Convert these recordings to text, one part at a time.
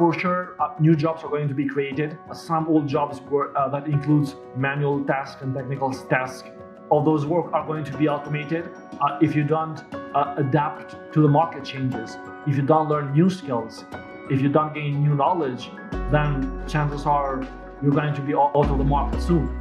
For sure, new jobs are going to be created. Some old jobs that includes manual tasks and technical tasks. All those work are going to be automated if you don't adapt to the market changes. If you don't learn new skills, if you don't gain new knowledge, then chances are you're going to be out of the market soon.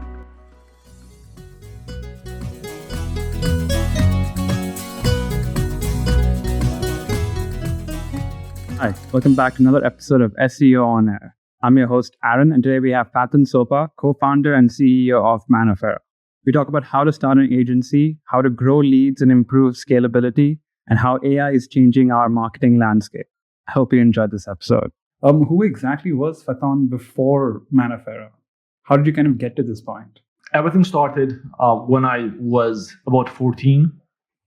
Hi, welcome back to another episode of SEO On-Air. I'm your host, Aaron, and today we have Faton Sopa, co-founder and CEO of Manaferra. We talk about how to start an agency, how to grow leads and improve scalability, and how AI is changing our marketing landscape. I hope you enjoyed this episode. Who exactly was Faton before Manaferra? How did you kind of get to this point? Everything started when I was about 14.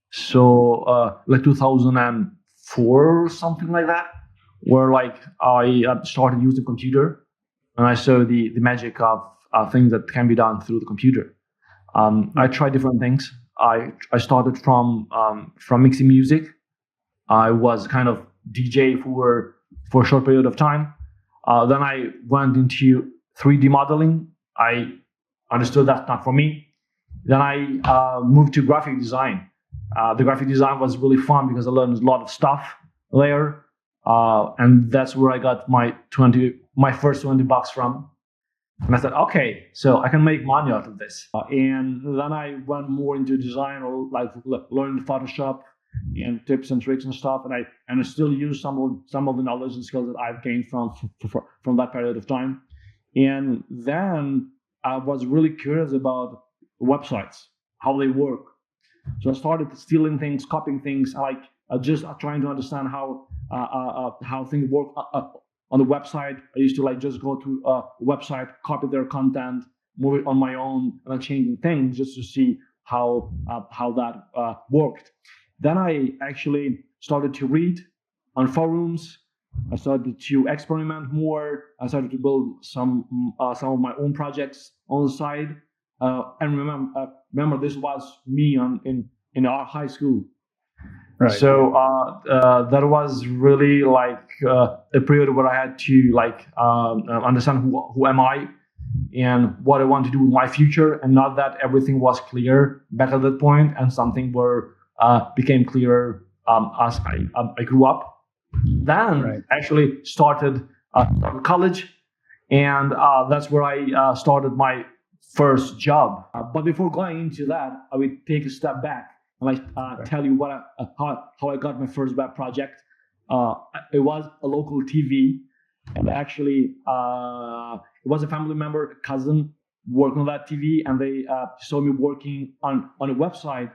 So like 2004 or something like that, where I started using computer and I saw the magic of things that can be done through the computer. I tried different things. I started from mixing music. I was kind of DJ for a short period of time. Then I went into 3D modeling. I understood that's not for me. Then I moved to graphic design. The graphic design was really fun because I learned a lot of stuff there. And that's where I got my first $20 from. And I said, okay, so I can make money out of this. And then I went more into design, or learned Photoshop and tips and tricks and stuff. And I still use some of the knowledge and skills that I've gained from that period of time. And then I was really curious about websites, how they work. So I started stealing things, copying things, just trying to understand how things work on the website. I used to just go to a website, copy their content, move it on my own, and then changing things just to see how that worked. Then I actually started to read on forums. I started to experiment more. I started to build some of my own projects on the side. And remember, this was me in our high school. Right. So that was really a period where I had to understand who am I and what I want to do with my future, and not that everything was clear back at that point, and something became clearer as I grew up. Then actually started college, and that's where I started my first job. But before going into that, I would take a step back and tell you how I got my first web project. It was a local TV, and actually it was a family member, a cousin, working on that TV, and they saw me working on a website,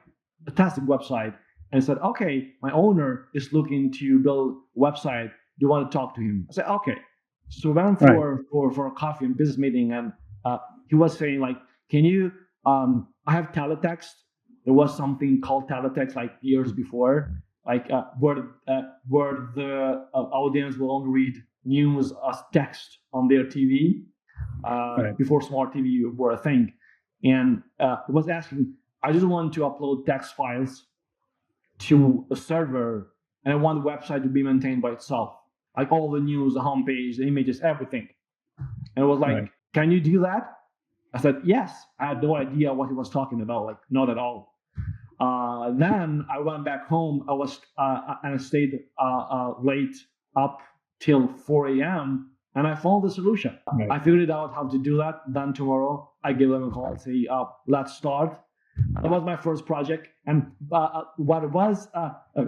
a testing website, and said, "Okay, my owner is looking to build a website. Do you want to talk to him?" I said, "Okay." So we went for a coffee and business meeting, and he was saying "Can you? I have teletext." There was something called teletext years before, where the audience will only read news as text on their TV before smart TV were a thing. And it was asking, I just want to upload text files to a server, and I want the website to be maintained by itself, all the news, the homepage, the images, everything. And it was can you do that? I said, yes. I had no idea what he was talking about, not at all. Then I went back home. I stayed late up till 4 a.m. and I found the solution. Right. I figured out how to do that. Then tomorrow I gave them a call and say, let's start. That was my first project. And what was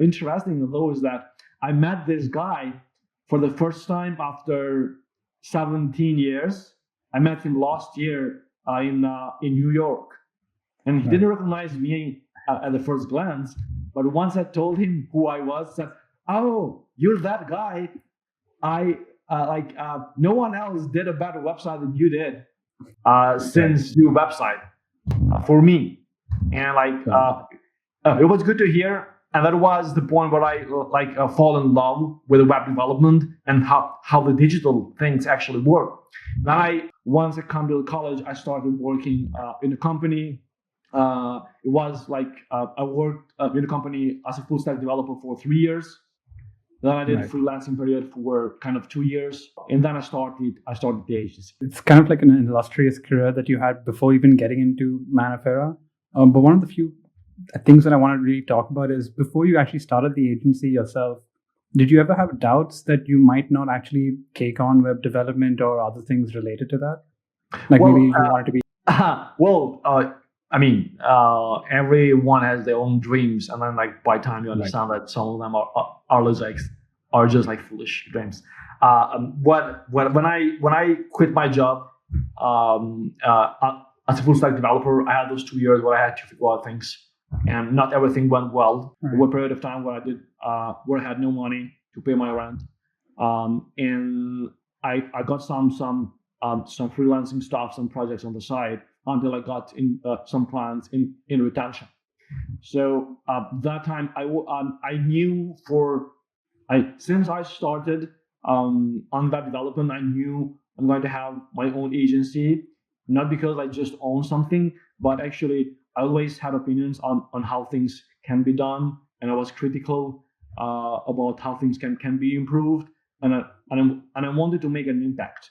interesting though is that I met this guy for the first time after 17 years. I met him last year in New York, and he didn't recognize me at the first glance. But once I told him who I was, said, "Oh, you're that guy. No one else did a better website than you did since your website for me." And it was good to hear. And that was the point where I fall in love with web development and how the digital things actually work. Once I come to college, I started working in a company. It was I worked in a company as a full stack developer for 3 years. Then I did Right. freelancing period for kind of 2 years, and then I started the agency. It's kind of like an illustrious career that you had before even getting into Manaferra. But one of the few things that I want to really talk about is before you actually started the agency yourself, did you ever have doubts that you might not actually take on web development or other things related to that? Like Well, maybe you wanted to be. everyone has their own dreams, and then like by the time you understand that some of them are just like foolish dreams. When I quit my job as a full stack developer, I had those 2 years where I had to figure out things, and not everything went well. Right. There was a period of time where I had no money to pay my rent, and I got some freelancing stuff, some projects on the side until I got in some clients in retention. So that time I knew since I started on web development, I knew I'm going to have my own agency, not because I just own something, but actually I always had opinions on how things can be done, and I was critical about how things can be improved, and I wanted to make an impact.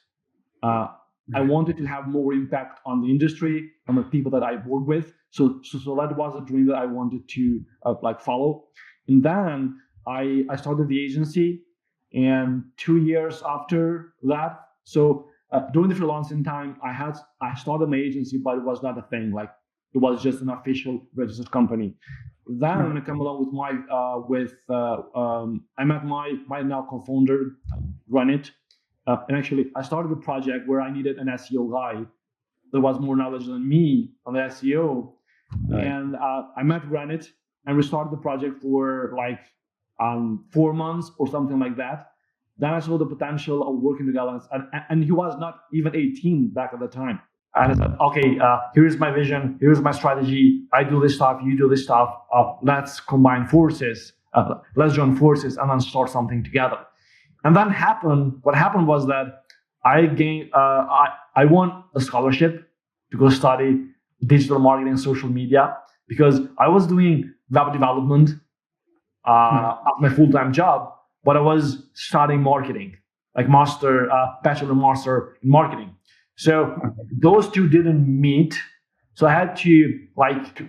I wanted to have more impact on the industry, on the people that I work with. So that was a dream that I wanted to follow. And then I started the agency, and 2 years after that, so during the freelancing time, I started my agency, but it was not a thing. Like it was just an official registered company. Then I come along with I met my now co-founder, run it. And actually, I started a project where I needed an SEO guy that was more knowledge than me on the SEO. Right. And I met Granite, and we started the project for 4 months or something like that. Then I saw the potential of working together, and he was not even 18 back at the time. And I said, okay, here's my vision, here's my strategy. I do this stuff, you do this stuff. Let's combine forces. Let's join forces and then start something together. And then what happened was that I won a scholarship to go study digital marketing and social media, because I was doing web development at my full-time job, but I was studying marketing, like bachelor and master in marketing. So those two didn't meet. So I had to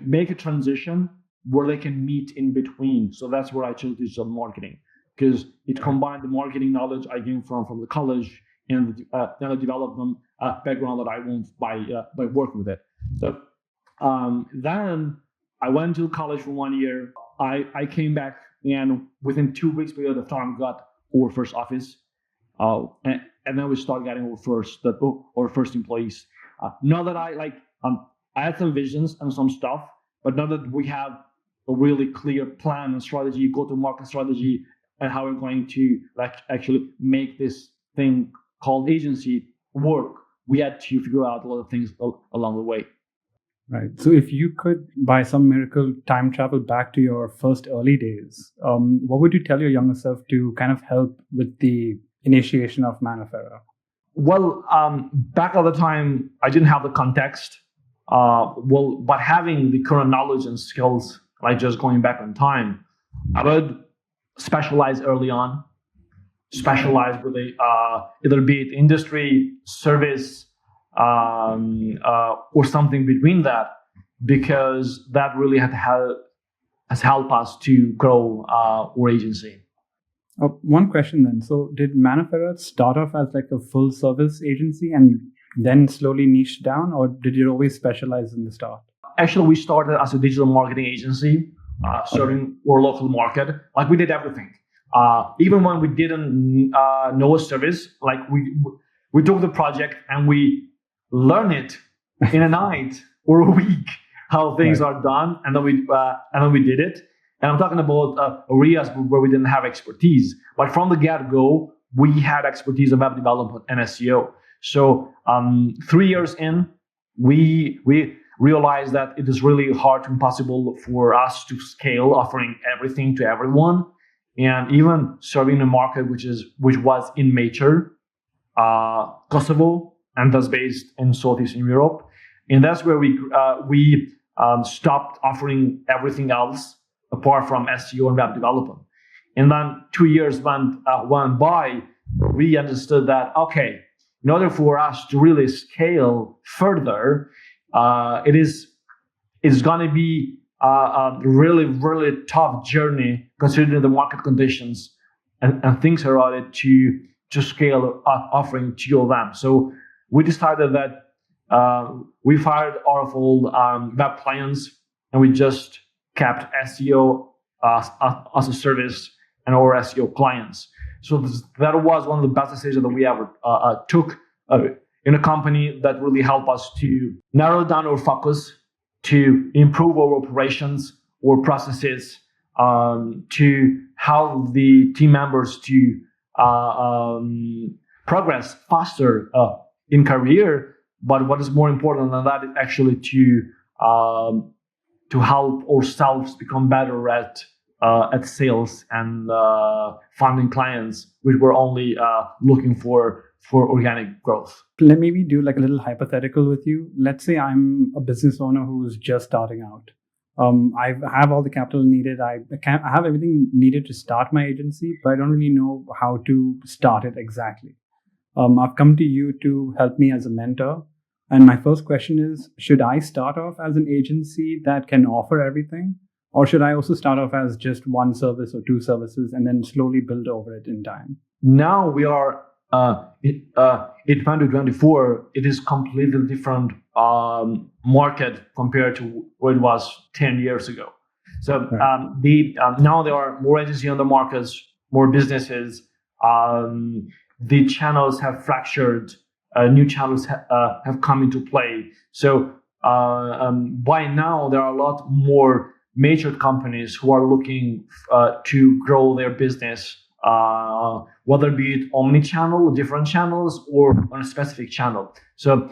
make a transition where they can meet in between. So that's where I chose digital marketing, because it combined the marketing knowledge I gained from the college and the development background that I won by working with it. So then I went to college for 1 year. I came back, and within 2 weeks period of time, got our first office, and then we started getting our first employees. Now that I had some visions and some stuff, but now that we have a really clear plan and strategy, go-to-market strategy, and how we're going to actually make this thing called agency work, we had to figure out a lot of things along the way. Right. So if you could, by some miracle, time travel back to your first early days, what would you tell your younger self to kind of help with the initiation of Manaferra? Well, back at the time, I didn't have the context. But having the current knowledge and skills, just going back in time, I would specialize early on. Specialize with either be it industry, service, or something between that, because that really has helped us to grow our agency. One question then. So did Manaferra start off as a full service agency and then slowly niche down, or did you always specialize in the start? Actually, we started as a digital marketing agency, serving our local market. We did everything. Even when we didn't know a service, we took the project and we learned it in a night or a week how things are done, and then we did it. And I'm talking about areas where we didn't have expertise. But from the get-go, we had expertise in web development and SEO. So 3 years in, we realized that it is really hard to impossible for us to scale, offering everything to everyone, and even serving a market which was immature, Kosovo, and that's based in Southeastern Europe. And that's where we stopped offering everything else apart from SEO and web development. And then 2 years went by. We understood that, okay, in order for us to really scale further, it's going to be a really, really tough journey considering the market conditions and things around it to scale offering to them. So we decided that we fired all of old web plans, and we just kept SEO as a service and our SEO clients. So that was one of the best decisions that we ever took in a company that really helped us to narrow down our focus, to improve our operations or processes, to help the team members to progress faster in career. But what is more important than that is actually to help ourselves become better at sales and finding clients, which we're only looking for organic growth. Let me do like a little hypothetical with you. Let's say I'm a business owner who's just starting out. I have all the capital needed. I have everything needed to start my agency, but I don't really know how to start it exactly. I've come to you to help me as a mentor. And my first question is, should I start off as an agency that can offer everything? Or should I also start off as just one service or two services and then slowly build over it in time? Now we are in 2024. It is completely different market compared to what it was 10 years ago. So now there are more agencies on the markets, more businesses. The channels have fractured. New channels have come into play. So by now there are a lot more major companies who are looking to grow their business, whether it be it omni-channel, different channels, or on a specific channel. So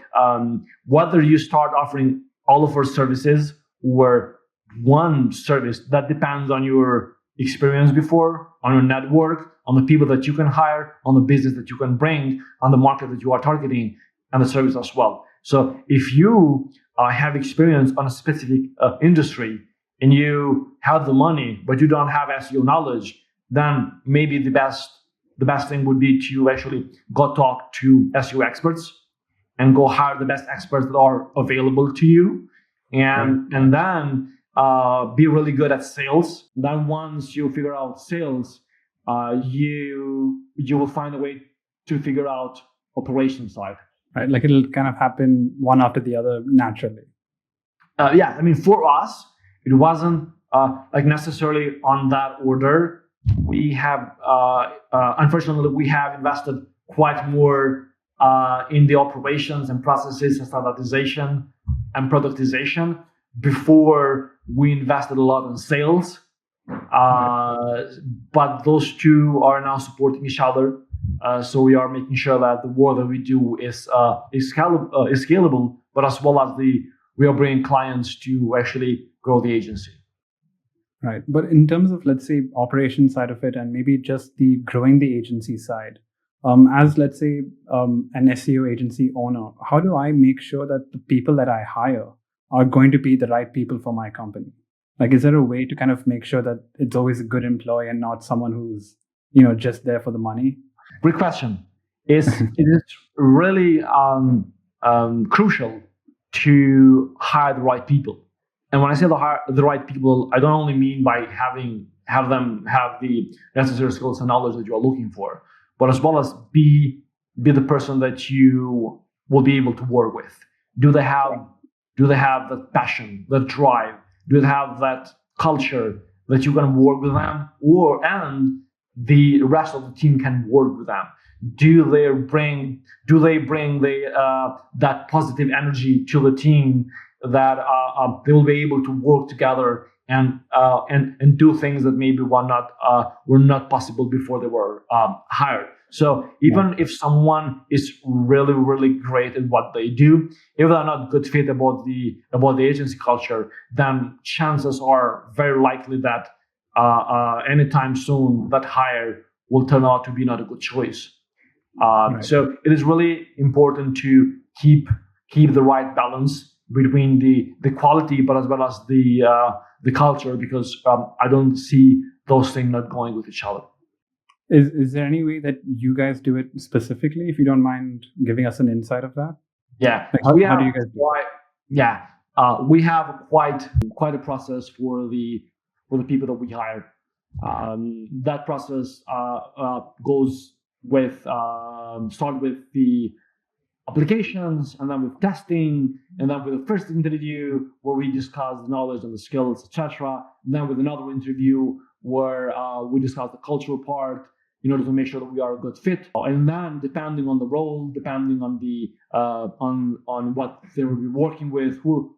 whether you start offering all of our services or one service, that depends on your experience before, on your network, on the people that you can hire, on the business that you can bring, on the market that you are targeting, and the service as well. So if you have experience on a specific industry and you have the money, but you don't have SEO knowledge, then maybe the best thing would be to actually go talk to SEO experts and go hire the best experts that are available to you, and then be really good at sales. Then once you figure out sales, you will find a way to figure out operations side. Right, like it'll kind of happen one after the other naturally. Yeah, I mean, for us, it wasn't like necessarily on that order. We have, unfortunately, we have invested quite more in the operations and processes and standardization and productization before we invested a lot in sales. But those two are now supporting each other. So we are making sure that the work that we do is scalable, but as well as we are bringing clients to actually grow the agency. Right. But in terms of, let's say, operation side of it, and maybe just the growing the agency side, as let's say an SEO agency owner, how do I make sure that the people that I hire are going to be the right people for my company? Like, is there a way to kind of make sure that it's always a good employee and not someone who's, just there for the money? Great question. It is really crucial to hire the right people. And when I say the right people, I don't only mean by have them have the necessary skills and knowledge that you are looking for, but as well as be the person that you will be able to work with. Do they have the passion, the drive? Do they have that culture that you can work with them, and the rest of the team can work with them? Do they bring that positive energy to the team that they will be able to work together and do things that maybe were not possible before they were hired? So even if someone is really, really great at what they do, if they're not good fit about the agency culture, then chances are very likely that anytime soon that hire will turn out to be not a good choice. So it is really important to keep the right balance between the quality, but as well as the culture, because I don't see those things not going with each other. Is there any way that you guys do it specifically? If you don't mind giving us an insight of that. Yeah. Like So how do you guys do it? We have quite a process for the people that we hire. That process goes with start with the applications, and then with testing, and then with the first interview where we discuss the knowledge and the skills, etc. And then with another interview where we discuss the cultural part in order to make sure that we are a good fit. And then depending on the role, depending on the on what they will be working with, who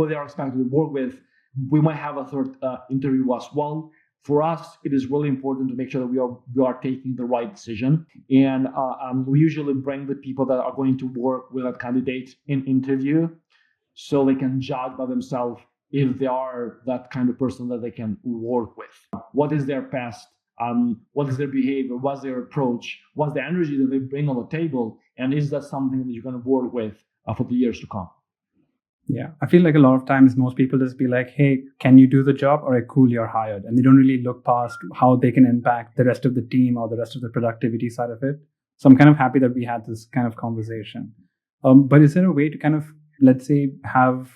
they are expected to work with, we might have a third interview as well. For us, it is really important to make sure that we are taking the right decision, and we usually bring the people that are going to work with that candidate in interview, so they can judge by themselves if they are that kind of person that they can work with. What is their past? What is their behavior? What's their approach? What's the energy that they bring on the table? And is that something that you're going to work with for the years to come? Yeah, I feel like a lot of times most people just be like, hey, can you do the job? Or cool, you're hired. And they don't really look past how they can impact the rest of the team or the rest of the productivity side of it. So I'm kind of happy that we had this kind of conversation. But is there a way to kind of, let's say, have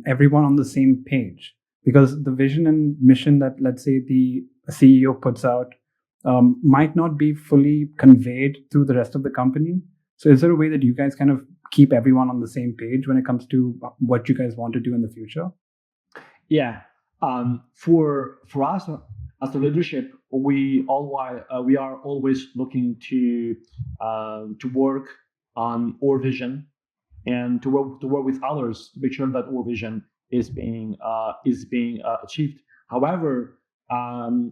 everyone on the same page? Because the vision and mission that, let's say, the CEO puts out might not be fully conveyed through the rest of the company. So is there a way that you guys kind of keep everyone on the same page when it comes to what you guys want to do in the future? Yeah. For us as a leadership, we are always looking to work on our vision and to work with others to make sure that our vision is being achieved. However,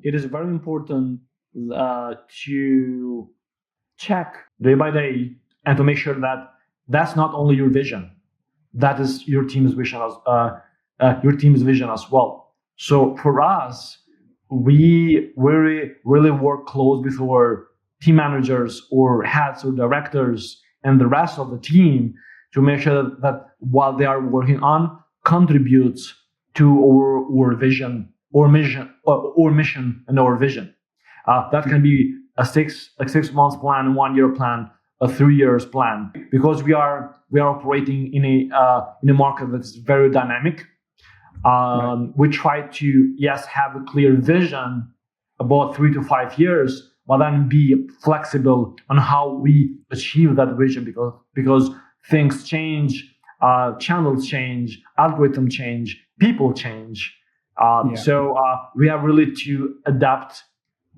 it is very important to check day by day and to make sure that that's not only your vision, that is your team's vision as well. So for us, we really work close with our team managers or heads or directors and the rest of the team to make sure that what they are working on contributes to our vision or mission and our vision. That can be a 6 months plan, 1 year plan, a 3 years plan, because we are operating in a market that's very dynamic. Right. We try to have a clear vision about 3 to 5 years, but then be flexible on how we achieve that vision because things change, channels change, algorithm change, people change. So we have really to adapt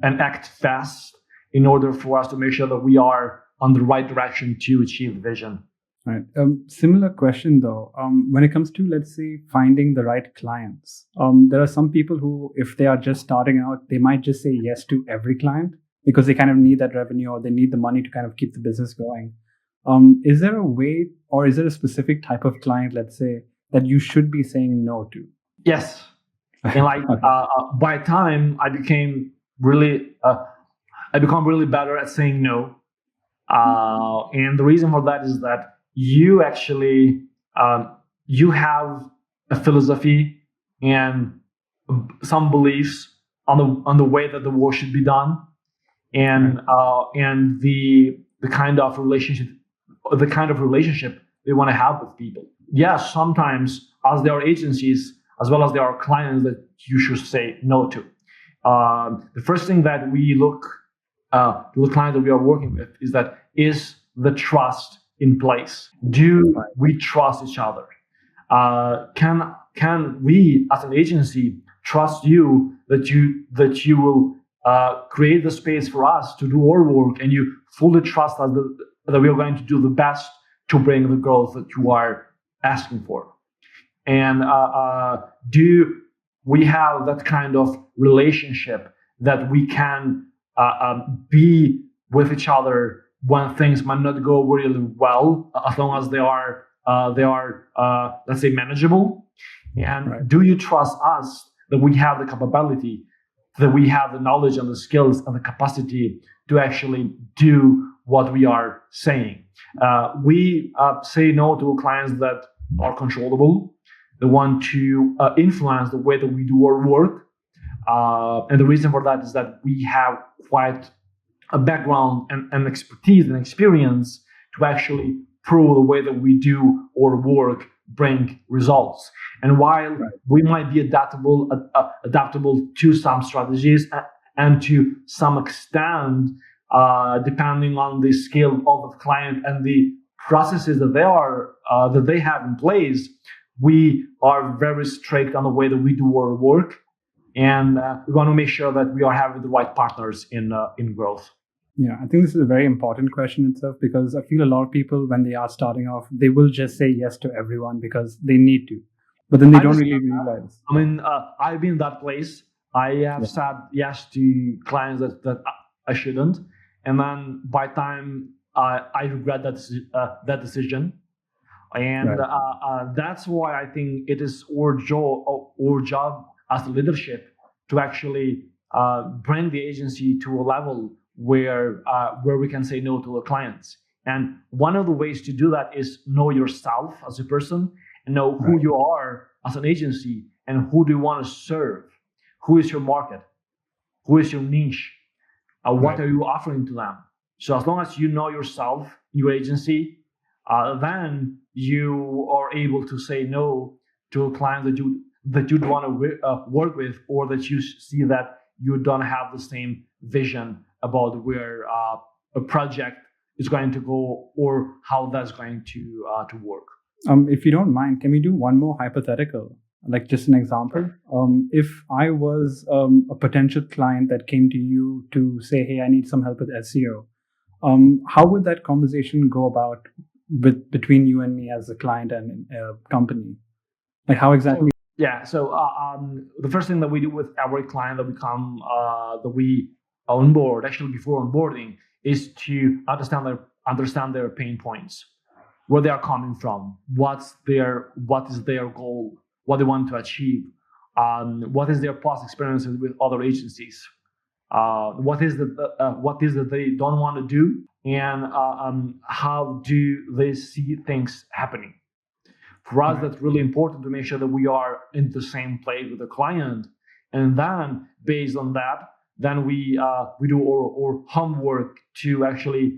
and act fast in order for us to make sure that we are on the right direction to achieve the vision. Right. Similar question though. When it comes to, let's say, finding the right clients, there are some people who, if they are just starting out, they might just say yes to every client because they kind of need that revenue or they need the money to kind of keep the business going. Is there a way, or is there a specific type of client, let's say, that you should be saying no to? Yes. And like by time I became really better at saying no. And the reason for that is that you actually you have a philosophy and some beliefs on the way that the work should be done, and the kind of relationship they want to have with people. Yes, sometimes as there are agencies as well as there are clients that you should say no to. The first thing that we look to the client that we are working with is the trust in place. Do we trust each other? Can we as an agency trust you that you will create the space for us to do our work, and you fully trust us that we are going to do the best to bring the growth that you are asking for? And do we have that kind of relationship that we can be with each other when things might not go really well, as long as they are let's say manageable? And do you trust us that we have the capability, that we have the knowledge and the skills and the capacity to actually do what we are saying? We say no to clients that are controllable, that want to influence the way that we do our work, And the reason for that is that we have quite a background and expertise and experience to actually prove the way that we do our work bring results. And while we might be adaptable to some strategies and to some extent, depending on the skill of the client and the processes that they have in place, we are very strict on the way that we do our work, and we want to make sure that we are having the right partners in growth. Yeah, I think this is a very important question itself, because I feel a lot of people, when they are starting off, they will just say yes to everyone because they need to, but then they don't really realize. I mean, I've been in that place. I have said yes to clients that I shouldn't, and then by time I regret that decision. And that's why I think it is our job as a leadership to actually bring the agency to a level where we can say no to the clients. And one of the ways to do that is know yourself as a person and know who you are as an agency and who do you want to serve. Who is your market? Who is your niche? What are you offering to them? So as long as you know yourself, your agency, then you are able to say no to a client that you don't want to work with, or that you see that you don't have the same vision about where a project is going to go or how that's going to work. If you don't mind, can we do one more hypothetical, like just an example? If I was a potential client that came to you to say, hey, I need some help with SEO, how would that conversation go about between you and me as a client and a company? Like how exactly? Yeah, so the first thing that we do with every client that we onboard, actually before onboarding, is to understand their pain points, where they are coming from, what is their goal, what they want to achieve, what is their past experiences with other agencies, what is that they don't want to do, and how do they see things happening. For us, that's really important to make sure that we are in the same place with the client, and then based on that, then we do our homework to actually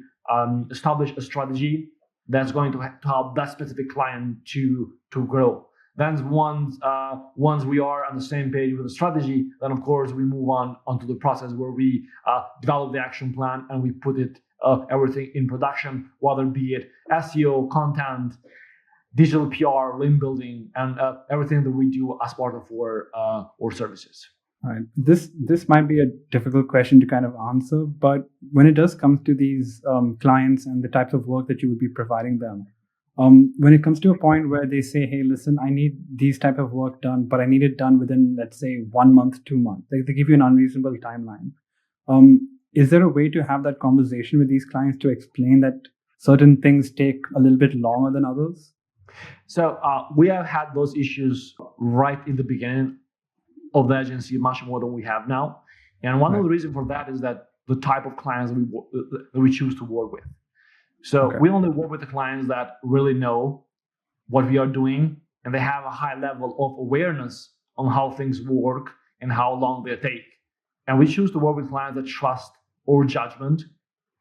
establish a strategy that's going to help that specific client to grow. Then once we are on the same page with the strategy, then of course we move onto the process where we develop the action plan and we put it everything in production, whether be it SEO, content, digital PR, link building, and everything that we do as part of our services. All right. This might be a difficult question to kind of answer, but when it does come to these clients and the types of work that you would be providing them, when it comes to a point where they say, hey, listen, I need these type of work done, but I need it done within, let's say, 1 month, 2 months. They give you an unreasonable timeline. Is there a way to have that conversation with these clients to explain that certain things take a little bit longer than others? So we have had those issues right in the beginning of the agency, much more than we have now. And one of the reasons for that is that the type of clients that we choose to work with. So we only work with the clients that really know what we are doing, and they have a high level of awareness on how things work and how long they take. And we choose to work with clients that trust our judgment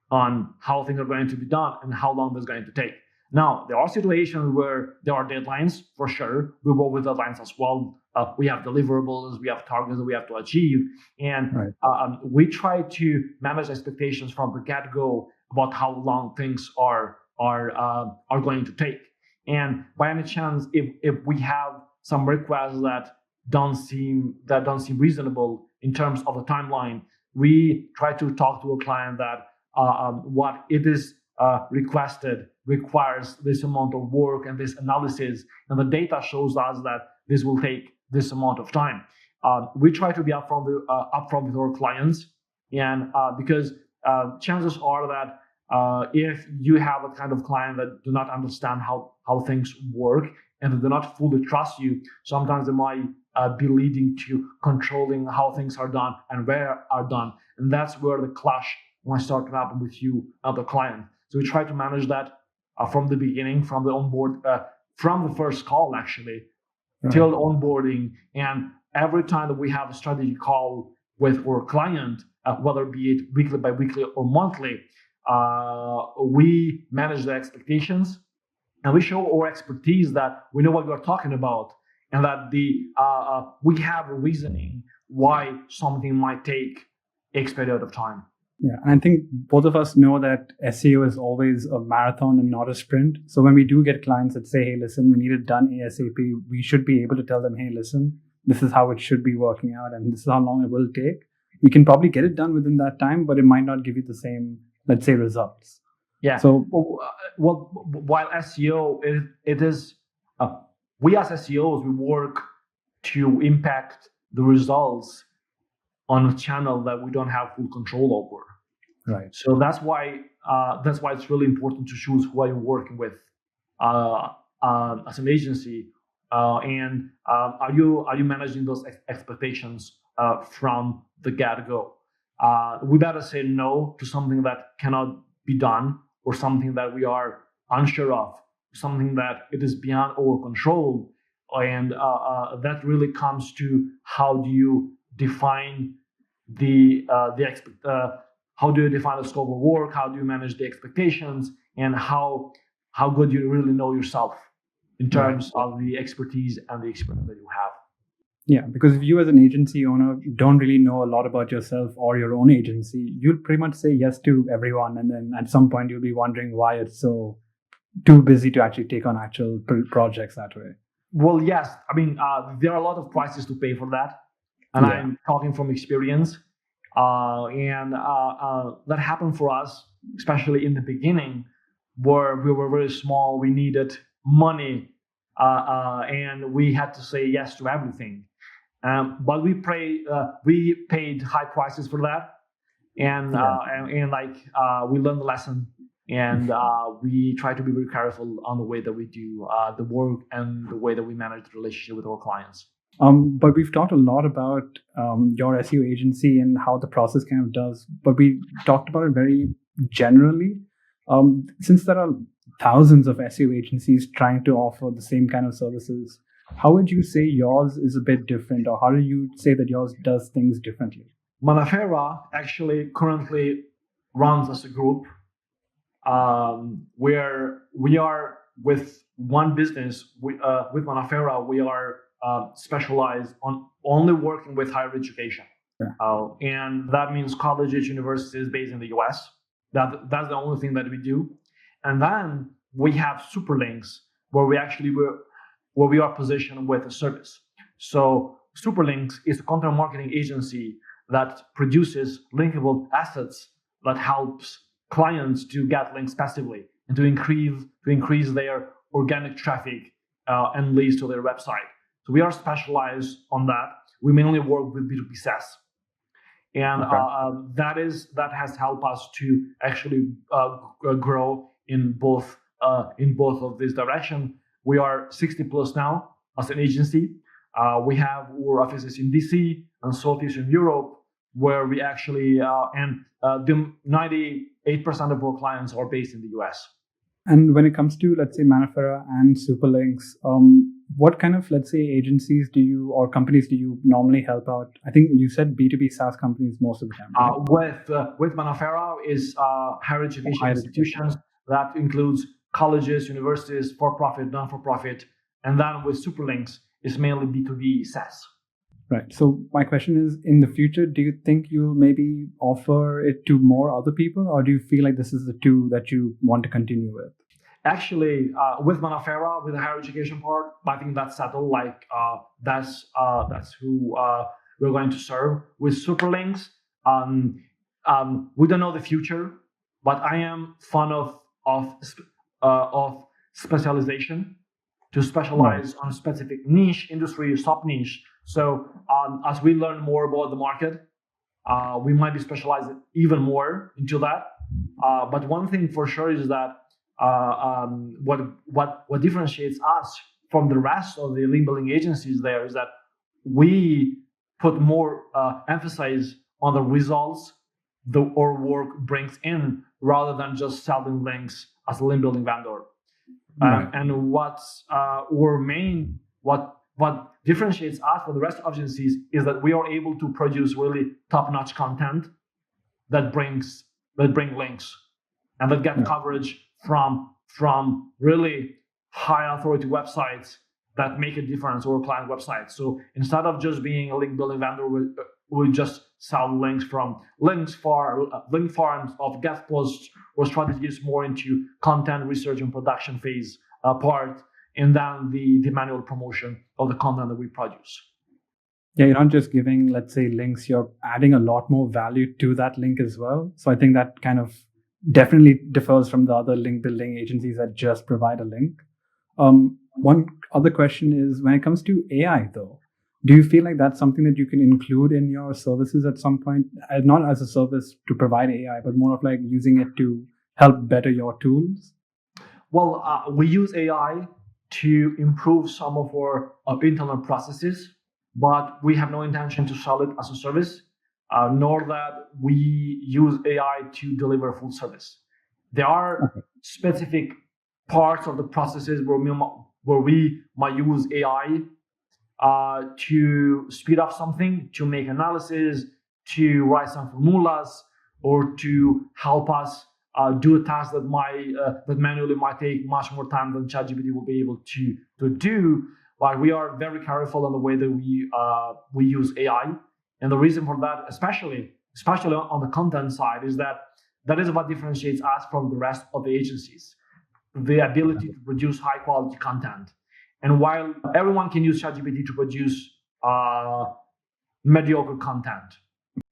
on how things are going to be done and how long it's going to take. Now, there are situations where there are deadlines, for sure. We work with deadlines as well. We have deliverables, we have targets that we have to achieve. And we try to manage expectations from the get-go about how long things are going to take. And by any chance, if we have some requests that don't seem reasonable in terms of the timeline, we try to talk to a client that what it is requested requires this amount of work and this analysis, and the data shows us that this will take this amount of time. We try to be upfront with our clients, and because chances are that if you have a kind of client that do not understand how things work and they do not fully trust you, sometimes they might be leading to controlling how things are done and where are done, and that's where the clash might start to happen with you and the client. So we try to manage that from the beginning, from the onboard, from the first call actually, till onboarding, and every time that we have a strategy call with our client, whether be it weekly, bi-weekly, or monthly, we manage the expectations and we show our expertise that we know what we are talking about, and that we have a reasoning why something might take X period of time. Yeah, and I think both of us know that SEO is always a marathon and not a sprint. So when we do get clients that say, hey, listen, we need it done ASAP, we should be able to tell them, hey, listen, this is how it should be working out and this is how long it will take. We can probably get it done within that time, but it might not give you the same, let's say, results. Yeah. So, well, while SEO, it is, we as SEOs, we work to impact the results on a channel that we don't have full control over. Right. So that's why it's really important to choose who you're working with as an agency, and are you managing those expectations from the get-go? We better say no to something that cannot be done, or something that we are unsure of, something that it is beyond our control, and that really comes to how do you define how do you define the scope of work, how do you manage the expectations, and how good you really know yourself in terms of the expertise and the experience that you have. Yeah, because if you as an agency owner don't really know a lot about yourself or your own agency, you'll pretty much say yes to everyone, and then at some point you'll be wondering why it's so too busy to actually take on actual projects that way. Well, yes. I mean, there are a lot of prices to pay for that. And I'm talking from experience, and that happened for us, especially in the beginning, where we were very small. We needed money, and we had to say yes to everything. But we paid high prices for that, and we learned the lesson, and we try to be very careful on the way that we do the work and the way that we manage the relationship with our clients. But we've talked a lot about your SEO agency and how the process kind of does, but we talked about it very generally. Since there are thousands of SEO agencies trying to offer the same kind of services, how would you say yours is a bit different, or how do you say that yours does things differently? Manaferra actually currently runs as a group where we are with one business. With Manaferra, we are specialized on only working with higher education. And that means colleges, universities based in the US. That's the only thing that we do. And then we have Superlinks, where we are positioned with a service. So Superlinks is a content marketing agency that produces linkable assets that helps clients to get links passively and to increase their organic traffic and leads to their website. So we are specialized on that. We mainly work with B2B SaaS, and that has helped us to actually grow in both of this direction. We are 60 plus now as an agency. We have our offices in DC and Southeastern Europe, where we actually the 98% of our clients are based in the US. And when it comes to, let's say, Manaferra and Superlinks, what kind of, let's say, agencies do you or companies do you normally help out? I think you said B2B SaaS companies most of the time. Right? With Manaferra is higher education institutions. That includes colleges, universities, for-profit, non-for-profit. And then with Superlinks, it's mainly B2B SaaS. Right. So my question is, in the future, do you think you'll maybe offer it to more other people, or do you feel like this is the two that you want to continue with? Actually, with Manaferra, with the higher education part, I think that's settled. Like that's who we're going to serve. With Superlinks, we don't know the future, but I am fond of specialization, to specialize on a specific niche, industry, sub niche. So as we learn more about the market, we might be specialized even more into that. But one thing for sure is that what differentiates us from the rest of the link building agencies there is that we put more emphasis on the results our work brings in, rather than just selling links as a link building vendor. And what what differentiates us from the rest of agencies is that we are able to produce really top-notch content that bring links and that get coverage from really high authority websites that make a difference, or client websites. So instead of just being a link building vendor, we just sell links from link farms of guest posts or strategies more into content research and production phase part, and then the manual promotion of the content that we produce. Yeah, you're not just giving, let's say, links, you're adding a lot more value to that link as well. So I think that kind of definitely differs from the other link building agencies that just provide a link. One other question is, when it comes to AI though, do you feel like that's something that you can include in your services at some point? Not as a service to provide AI, but more of like using it to help better your tools? Well, we use AI to improve some of our internal processes, but we have no intention to sell it as a service, nor that we use AI to deliver full service. There are specific parts of the processes where we might use AI to speed up something, to make analysis, to write some formulas, or to help us do a task that manually might take much more time than ChatGPT will be able to do. But we are very careful in the way that we use AI, and the reason for that, especially on the content side, is that is what differentiates us from the rest of the agencies: the ability to produce high quality content. And while everyone can use ChatGPT to produce mediocre content,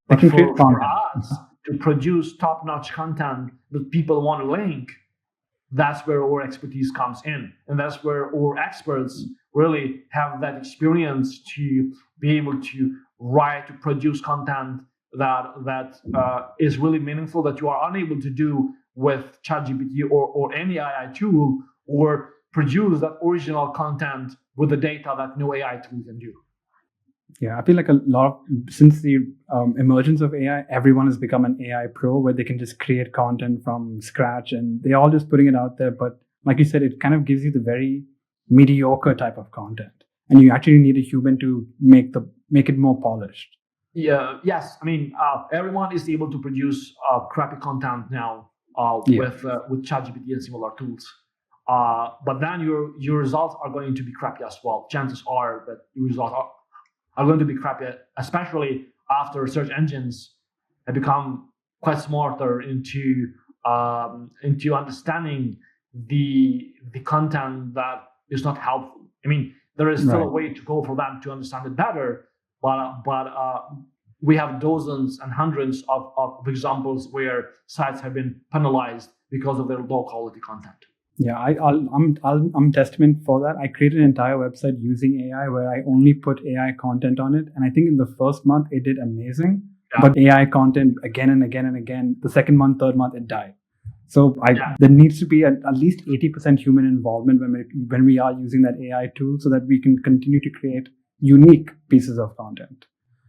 but for us to produce top-notch content that people want to link, that's where our expertise comes in, and that's where our experts really have that experience to be able to produce content that is really meaningful, that you are unable to do with ChatGPT or any AI tool, or produce that original content with the data that no AI tool can do. Yeah, I feel like since the emergence of AI, everyone has become an AI pro, where they can just create content from scratch and they're all just putting it out there. But like you said, it kind of gives you the very mediocre type of content, and you actually need a human to make it more polished. Yeah. Yes. I mean, everyone is able to produce crappy content now with ChatGPT and similar tools. But then your results are going to be crappy as well. Chances are that your results are going to be crappy, especially after search engines have become quite smarter into understanding the content that is not helpful. I mean, there is still a way to go for them to understand it better, but we have dozens and hundreds of examples where sites have been penalized because of their low quality content. Yeah, I'm testament for that. I created an entire website using AI where I only put AI content on it, and I think in the first month it did amazing. Yeah. But AI content again and again and again, the second month, third month, it died. So there needs to be at least 80% human involvement when we are using that AI tool, so that we can continue to create unique pieces of content.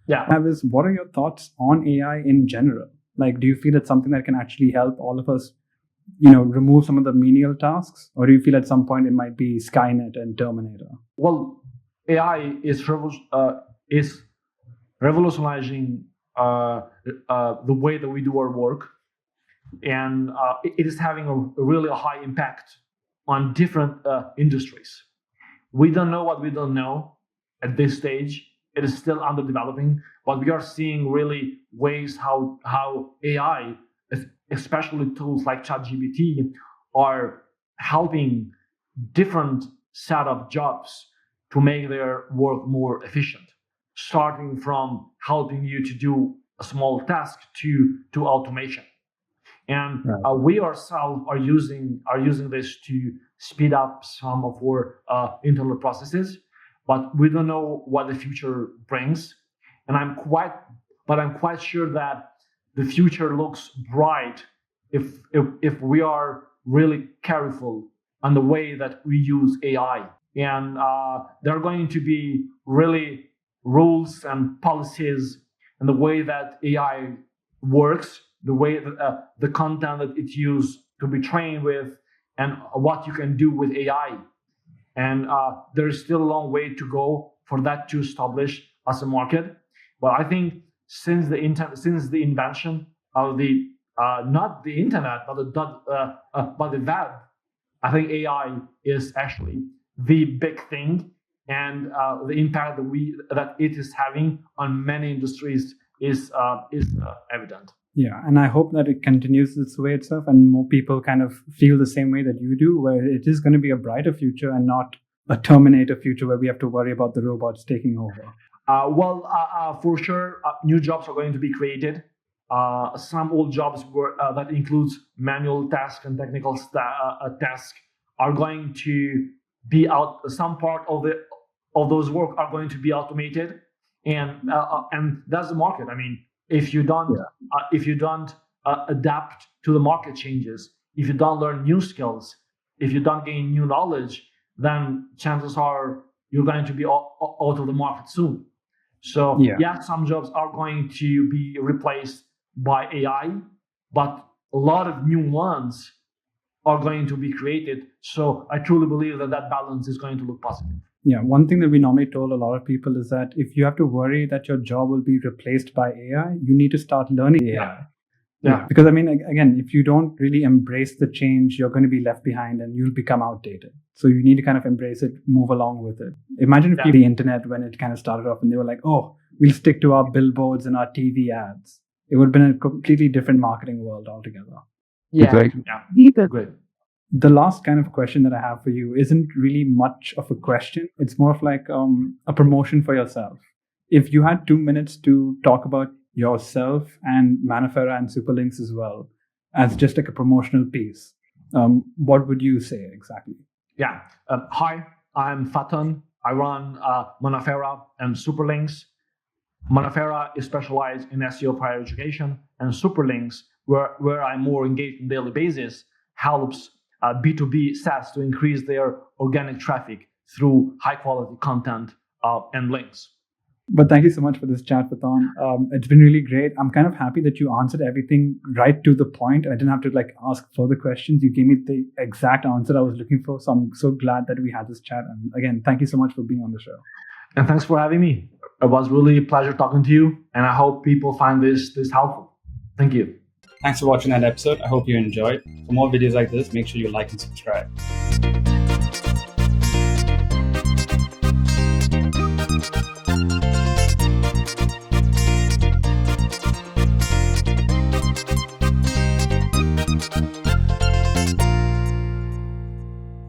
Yeah. What are your thoughts on AI in general? Like, do you feel it's something that can actually help all of us, remove some of the menial tasks, or do you feel at some point it might be Skynet and Terminator? Well, AI is revolutionizing the way that we do our work, and it is having a really high impact on different industries. We don't know what we don't know at this stage. It is still under developing, but we are seeing really ways how AI, especially tools like ChatGPT, are helping different set of jobs to make their work more efficient, starting from helping you to do a small task to automation. And we ourselves are using this to speed up some of our internal processes, but we don't know what the future brings. And I'm quite sure that the future looks bright if we are really careful on the way that we use AI. And there are going to be really rules and policies and the way that AI works, the way that the content that it's used to be trained with, and what you can do with AI. and there is still a long way to go for that to establish as a market. But I think since the invention of the not the internet but the web, I think AI is actually the big thing, and the impact that it is having on many industries is evident. Yeah, and I hope that it continues this way itself, and more people kind of feel the same way that you do, where it is going to be a brighter future and not a Terminator future where we have to worry about the robots taking over. For sure, new jobs are going to be created. Some old jobs that includes manual tasks and technical tasks are going to be out. Some part of those work are going to be automated, and that's the market. I mean, if you don't adapt to the market changes, if you don't learn new skills, if you don't gain new knowledge, then chances are you're going to be out of the market soon. So some jobs are going to be replaced by AI, but a lot of new ones are going to be created. So I truly believe that balance is going to look positive. Yeah, one thing that we normally told a lot of people is that if you have to worry that your job will be replaced by AI, you need to start learning AI. Yeah. Because I mean, again, if you don't really embrace the change, you're going to be left behind and you'll become outdated. So you need to kind of embrace it, move along with it. Imagine if the internet, when it kind of started off and they were like, oh, we'll stick to our billboards and our TV ads. It would have been a completely different marketing world altogether. Yeah. Great. The last kind of question that I have for you isn't really much of a question. It's more of like a promotion for yourself. If you had 2 minutes to talk about yourself and Manaferra and Superlinks as well, as just like a promotional piece, what would you say exactly? Yeah. Hi, I'm Faton. I run Manaferra and Superlinks. Manaferra is specialized in SEO for higher education, and Superlinks, where I'm more engaged on a daily basis, helps B2B SaaS to increase their organic traffic through high quality content and links. But thank you so much for this chat, Faton. It's been really great. I'm kind of happy that you answered everything right to the point. I didn't have to ask further questions. You gave me the exact answer I was looking for. So I'm so glad that we had this chat. And again, thank you so much for being on the show. And thanks for having me. It was really a pleasure talking to you. And I hope people find this helpful. Thank you. Thanks for watching that episode. I hope you enjoyed. For more videos like this, make sure you like and subscribe.